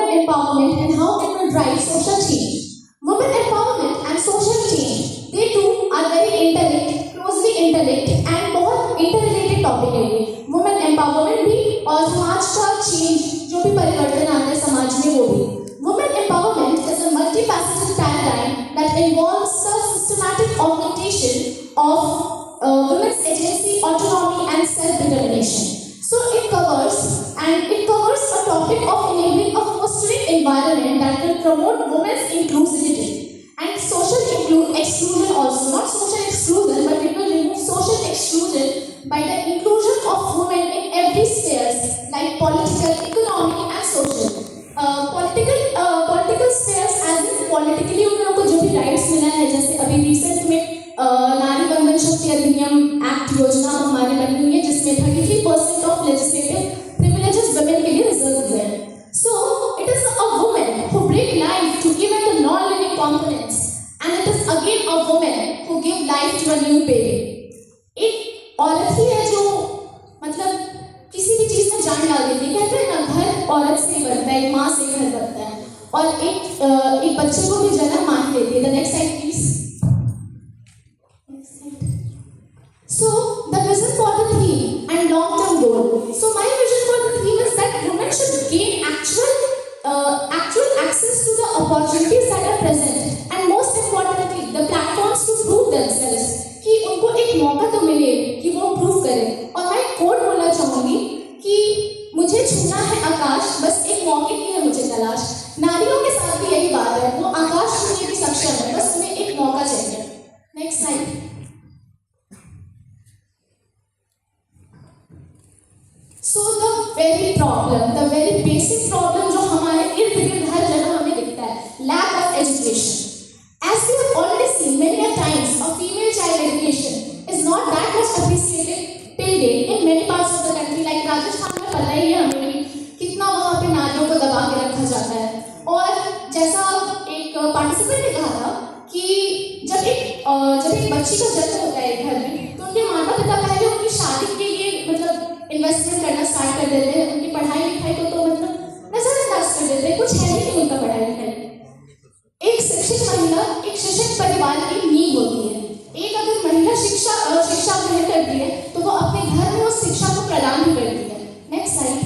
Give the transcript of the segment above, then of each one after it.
women empowerment and how it will drive social change. Women empowerment and social change, they two are very interlinked, closely interlinked and बहुत interrelated topic है ये. Women empowerment भी और समाज का change जो भी परिवर्तन आता है समाज में वो भी. Women empowerment is a multifaceted paradigm that involves the systematic augmentation of women's agency, autonomy and self-determination. So it covers a topic of enabling a fostering environment that will promote women's inclusivity and social exclusion also. Not social exclusion, but it will remove social exclusion by the inclusion of women in every spheres like political, economic and social. Political spheres as in politically उन लोगों को जो भी rights मिला है, जैसे अभी recent में नारी वंदन शक्ति अधिनियम एक्ट योजना हमारे बनी हुई है जिसमें 33% of legislative privileges women के लिए reserved हुए हैं. So it is a woman who bring life to even the non-living components, and it is again a woman who give life to a new baby. एक औरत ही है जो मतलब किसी भी चीज में जान डाल देती है. कहते हैं ना घर औरत से बनता है, एक माँ से घर बनता है और एक बच्चे को भी जन्म माँ ही देती है. The next slide please. So the vision for the theme and long-term goal. So my vision for the theme is that women should gain actual access to the opportunities that are present, and most importantly the platforms to prove themselves. कि उनको एक मौका तो मिले कि वो prove करें. और मैं कोट बोलना चाहूंगी कि मुझे छूना है आकाश, बस एक मौके की है मुझे तलाश. नारियों के साथ भी यही बात है, वो आकाश छूने की सक्षम है, बस उन्हें एक मौका चाहिए. Next slide. So the very basic problem जो हमारे इर्द गिर्द हर जगह हमें दिखता है, lack of education. As we have already seen many a times, a female child education is not that much appreciated till date in many parts of the country. Like Rajasthan में पता ही है हमें कितना वहाँ पे नारियों को दबा के रखा जाता है. और जैसा एक पार्टिसिपेंट ने कहा था कि जब एक बच्ची का जन्म होता है घर में, तो उनके माता पिता पहले उनकी शादी के लिए मतलब इन्वेस्टमेंट करना स्टार्ट कर देते हैं. उनकी पढ़ाई लिखाई को तो मतलब नजरअंदाज कर देते हैं, कुछ है ही नहीं उनका पढ़ाई लिखाई. एक शिक्षित महिला एक सशक्त परिवार की नींव होती है. एक अगर महिला शिक्षा ग्रहण करती है तो वो अपने घर में उस शिक्षा को प्रदान भी करती है. Next slide.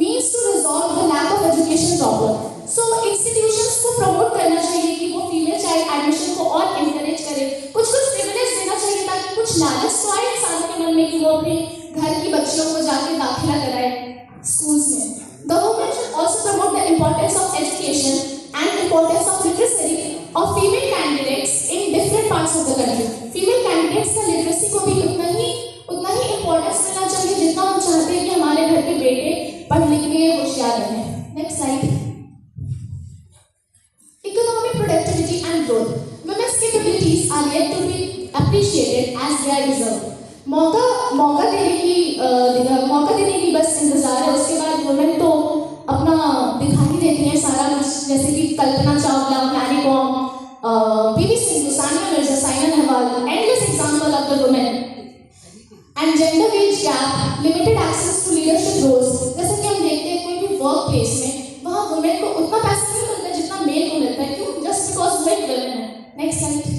Means to resolve the lack of education problem. So institutions को प्रमोट करना चाहिए कि वो फीमेल चाइल्ड एडमिशन को और एनकरेज करें. कुछ प्रिविलेज देना चाहिए ताकि कुछ लालच तो आए इंसान के मन में कि वो अपने घर की बच्चियों को जाके दाखिला कराए स्कूल्स में. The women should also promote the importance of education and importance of literacy of female candidates in different parts of the country. Female candidates का literacy को भी उतना ही importance मिलना चाहिए जितना हम चाहते हैं कि हमारे घर के बेटे पढ़ लिख के होशियार रहें. Next slide. Economic productivity and growth. Women's capabilities are yet to be appreciated as they are deserved. मौका देने की बस इंतजार है. उसके बाद वुमेन तो अपना दिखा ही देती हैं सारा कुछ, जैसे कि Kalpana Chawla, Mary Kom, PV Sindhu, Sania Mirza, Saina Nehwal, endless example of the women. And gender wage gap, limited access to leadership roles. जैसे कि हम देखते हैं कोई भी वर्क प्लेस में वहाँ वुमेन को उतना पैसा नहीं मिलता जितना मेल को मिलता है. क्यों? जस्ट बिकॉज वो एक वुमेन है. Next slide.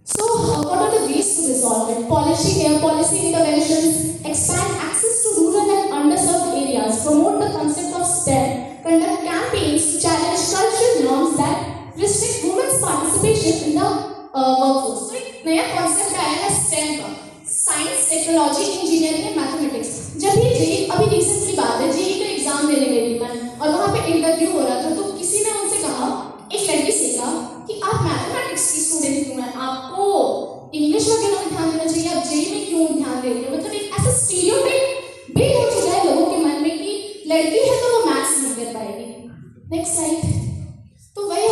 So, what are the ways to resolve it? Policy interventions, expand access to rural and underserved areas, promote the concept of STEM, conduct campaigns to challenge cultural norms that restrict women's participation in the workforce. तो एक नया concept आया है STEM का, science, technology, engineering and mathematics. जब ये अभी recent की बात है, जेईई का एग्जाम देने गई थी मैं और वहाँ पे इंटरव्यू हो रहा था, तो किसी ने उनसे कहा, एक लड़की से कहा कि आप मैथमेटिक्स की स्टूडेंट क्यों हैं, आपको इंग्लिश वगैरह में ध्यान देना चाहिए, आप जेईई में क्यों ध्यान दे रहे हो. मतलब एक ऐसा स्टीरियोटाइप बिल्ड हो चुका है लोगों के मन में कि लड़की है तो वो मैथ्स नहीं कर पाएगी. Next slide. तो वही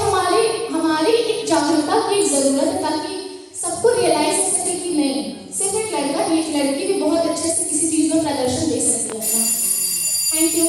हमारी एक जागरूकता की जरूरत है ताकि सबको रियलाइज हो सके कि नहीं, सिर्फ एक लड़का नहीं, एक लड़की भी बहुत अच्छे से किसी चीज में प्रदर्शन दे सकती है. Thank you.